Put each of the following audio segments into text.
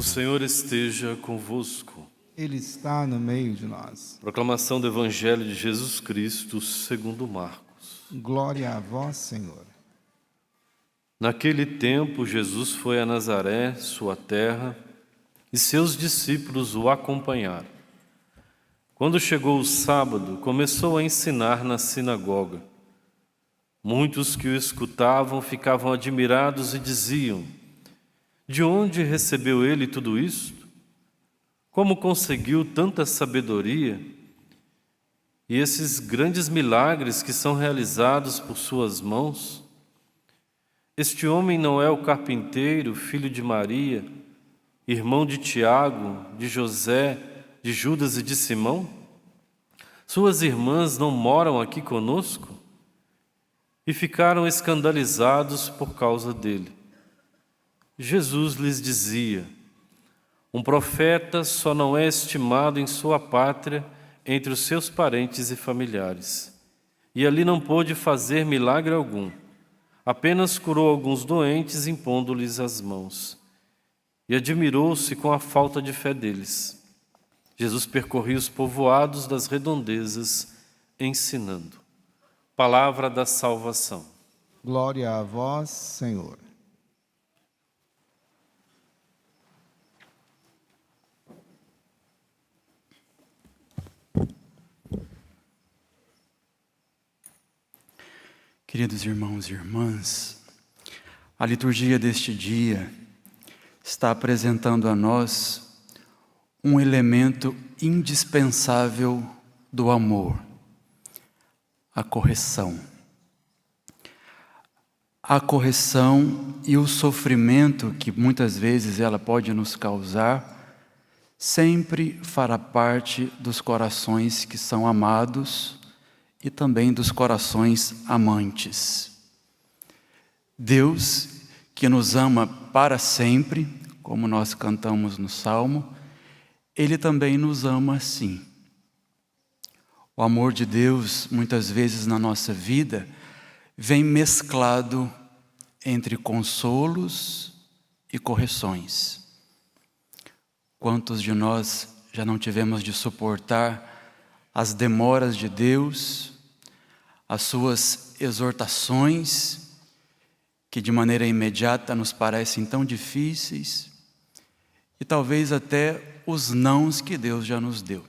Senhor esteja convosco. Ele está no meio de nós. Proclamação do Evangelho de Jesus Cristo segundo Marcos. Glória a vós, Senhor. Naquele tempo, Jesus foi a Nazaré, sua terra, e seus discípulos o acompanharam. Quando chegou o sábado, começou a ensinar na sinagoga. Muitos que o escutavam ficavam admirados e diziam: de onde recebeu ele tudo isto? Como conseguiu tanta sabedoria? E esses grandes milagres que são realizados por suas mãos? Este homem não é o carpinteiro, filho de Maria, irmão de Tiago, de José, de Judas e de Simão? Suas irmãs não moram aqui conosco? E ficaram escandalizados por causa dele. Jesus lhes dizia: um profeta só não é estimado em sua pátria entre os seus parentes e familiares. E ali não pôde fazer milagre algum. Apenas curou alguns doentes, impondo-lhes as mãos. E admirou-se com a falta de fé deles. Jesus percorria os povoados das redondezas, ensinando. Palavra da salvação. Glória a vós, Senhor. Queridos irmãos e irmãs, a liturgia deste dia está apresentando a nós um elemento indispensável do amor: a correção. A correção e o sofrimento que muitas vezes ela pode nos causar sempre fará parte dos corações que são amados e também dos corações amantes. Deus, que nos ama para sempre, como nós cantamos no Salmo, Ele também nos ama assim. O amor de Deus, muitas vezes na nossa vida, vem mesclado entre consolos e correções. Quantos de nós já não tivemos de suportar as demoras de Deus, as suas exortações, que de maneira imediata nos parecem tão difíceis, e talvez até os nãos que Deus já nos deu.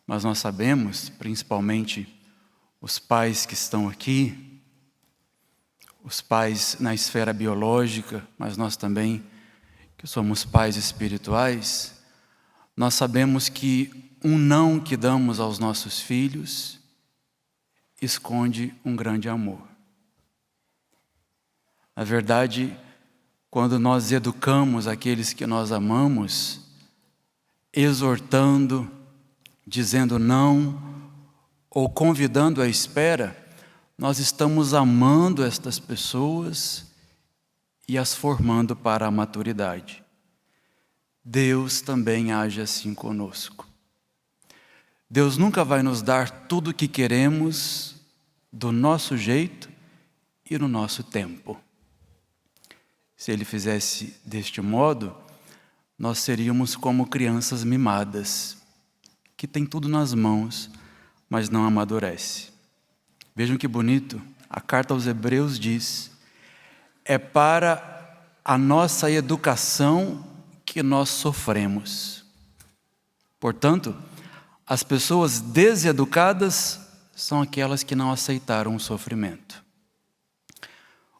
Mas nós sabemos, principalmente os pais que estão aqui, os pais na esfera biológica, mas nós também, que somos pais espirituais, nós sabemos que um não que damos aos nossos filhos esconde um grande amor. Na verdade, quando nós educamos aqueles que nós amamos, exortando, dizendo não, ou convidando à espera, nós estamos amando estas pessoas e as formando para a maturidade. Deus também age assim conosco. Deus nunca vai nos dar tudo o que queremos do nosso jeito e no nosso tempo. Se Ele fizesse deste modo, nós seríamos como crianças mimadas, que têm tudo nas mãos, mas não amadurece. Vejam que bonito, a carta aos Hebreus diz: é para a nossa educação que nós sofremos. Portanto, as pessoas deseducadas são aquelas que não aceitaram o sofrimento.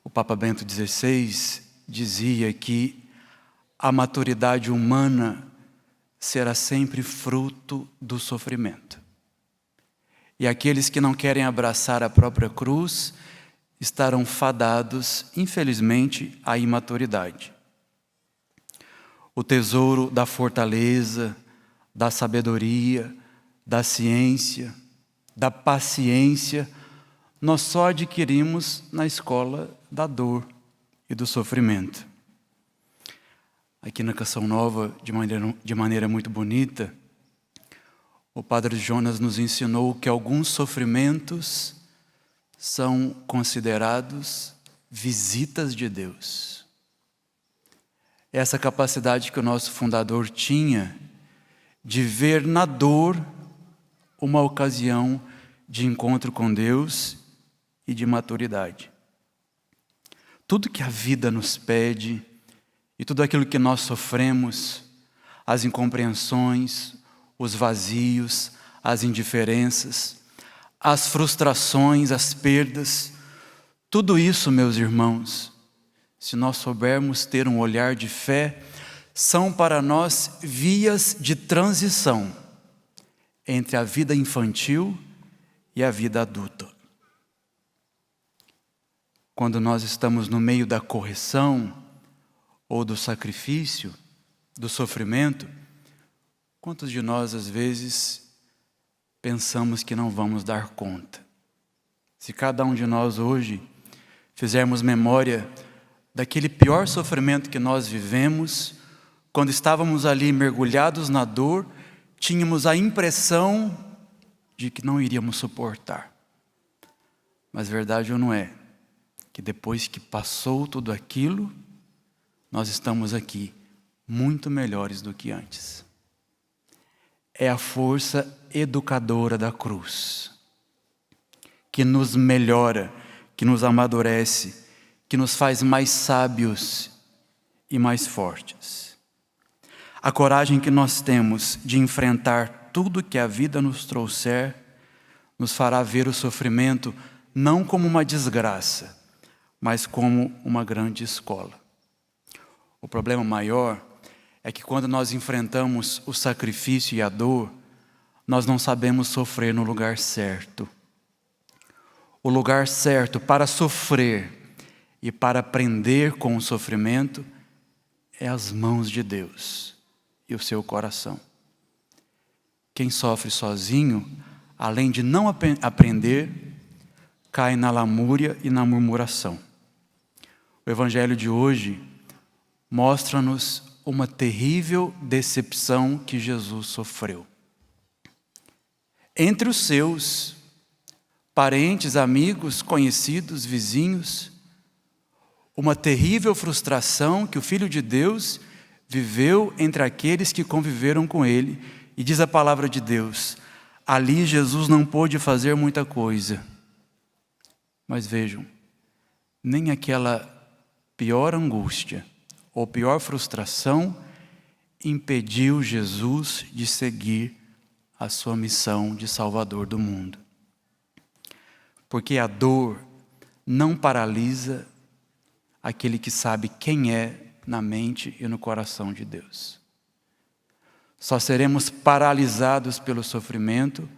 O Papa Bento XVI dizia que a maturidade humana será sempre fruto do sofrimento. E aqueles que não querem abraçar a própria cruz estarão fadados, infelizmente, à imaturidade. O tesouro da fortaleza, da sabedoria, da ciência, da paciência, nós só adquirimos na escola da dor e do sofrimento. Aqui na Canção Nova, de maneira muito bonita, o Padre Jonas nos ensinou que alguns sofrimentos são considerados visitas de Deus. essa capacidade que o nosso fundador tinha de ver na dor uma ocasião de encontro com Deus e de maturidade. Tudo que a vida nos pede e tudo aquilo que nós sofremos, as incompreensões, os vazios, as indiferenças, as frustrações, as perdas, tudo isso, meus irmãos, se nós soubermos ter um olhar de fé, são para nós vias de transição entre a vida infantil e a vida adulta. Quando nós estamos no meio da correção ou do sacrifício, do sofrimento, quantos de nós às vezes pensamos que não vamos dar conta? Se cada um de nós hoje fizermos memória daquele pior sofrimento que nós vivemos, quando estávamos ali mergulhados na dor, tínhamos a impressão de que não iríamos suportar. Mas verdade ou não é? Que depois que passou tudo aquilo, nós estamos aqui muito melhores do que antes. É a força educadora da cruz, que nos melhora, que nos amadurece, que nos faz mais sábios e mais fortes. A coragem que nós temos de enfrentar tudo que a vida nos trouxer, nos fará ver o sofrimento não como uma desgraça, mas como uma grande escola. O problema maior é que quando nós enfrentamos o sacrifício e a dor, nós não sabemos sofrer no lugar certo. O lugar certo para sofrer e para aprender com o sofrimento é as mãos de Deus e o seu coração. Quem sofre sozinho, além de não aprender, cai na lamúria e na murmuração. O Evangelho de hoje mostra-nos uma terrível decepção que Jesus sofreu. Entre os seus parentes, amigos, conhecidos, vizinhos, uma terrível frustração que o Filho de Deus viveu entre aqueles que conviveram com ele. E diz a palavra de Deus, ali Jesus não pôde fazer muita coisa. Mas vejam, nem aquela pior angústia ou pior frustração impediu Jesus de seguir a sua missão de Salvador do mundo. Porque a dor não paralisa aquele que sabe quem é na mente e no coração de Deus. Só seremos paralisados pelo sofrimento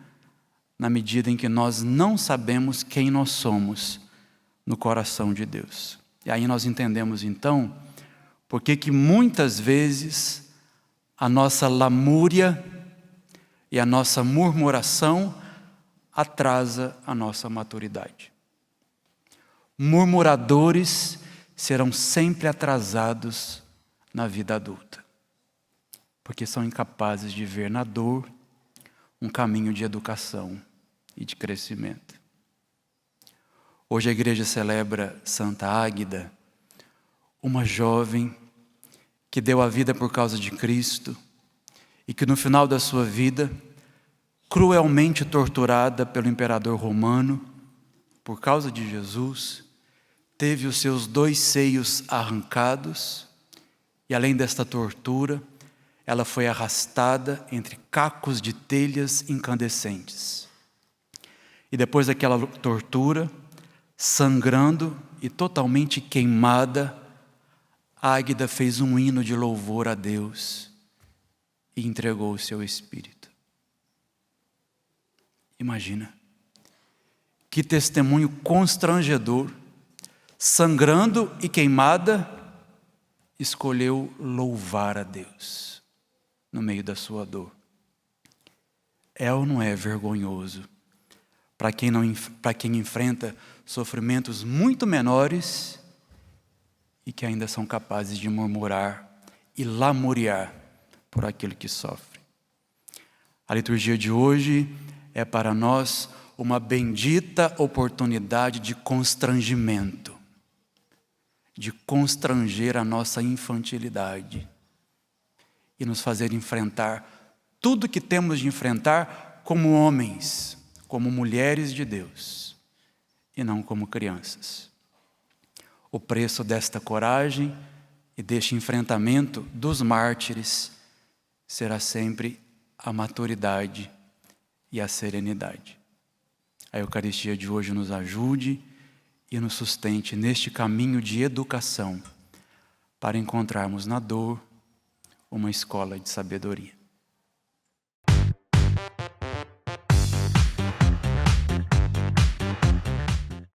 na medida em que nós não sabemos quem nós somos no coração de Deus. E aí nós entendemos então por que muitas vezes a nossa lamúria e a nossa murmuração atrasa a nossa maturidade. Murmuradores serão sempre atrasados na vida adulta, porque são incapazes de ver na dor um caminho de educação e de crescimento. Hoje a igreja celebra Santa Águida, uma jovem que deu a vida por causa de Cristo e que no final da sua vida, cruelmente torturada pelo imperador romano, por causa de Jesus, teve os seus 2 seios arrancados e além desta tortura, ela foi arrastada entre cacos de telhas incandescentes. E depois daquela tortura, sangrando e totalmente queimada, Águida fez um hino de louvor a Deus e entregou o seu espírito. Imagina, que testemunho constrangedor, sangrando e queimada, escolheu louvar a Deus no meio da sua dor. É ou não é vergonhoso para quem enfrenta sofrimentos muito menores e que ainda são capazes de murmurar e lamuriar por aquilo que sofre? A liturgia de hoje é para nós uma bendita oportunidade de constrangimento, de constranger a nossa infantilidade e nos fazer enfrentar tudo que temos de enfrentar como homens, como mulheres de Deus, e não como crianças. O preço desta coragem e deste enfrentamento dos mártires será sempre a maturidade e a serenidade. A Eucaristia de hoje nos ajude e nos sustente neste caminho de educação para encontrarmos na dor uma escola de sabedoria.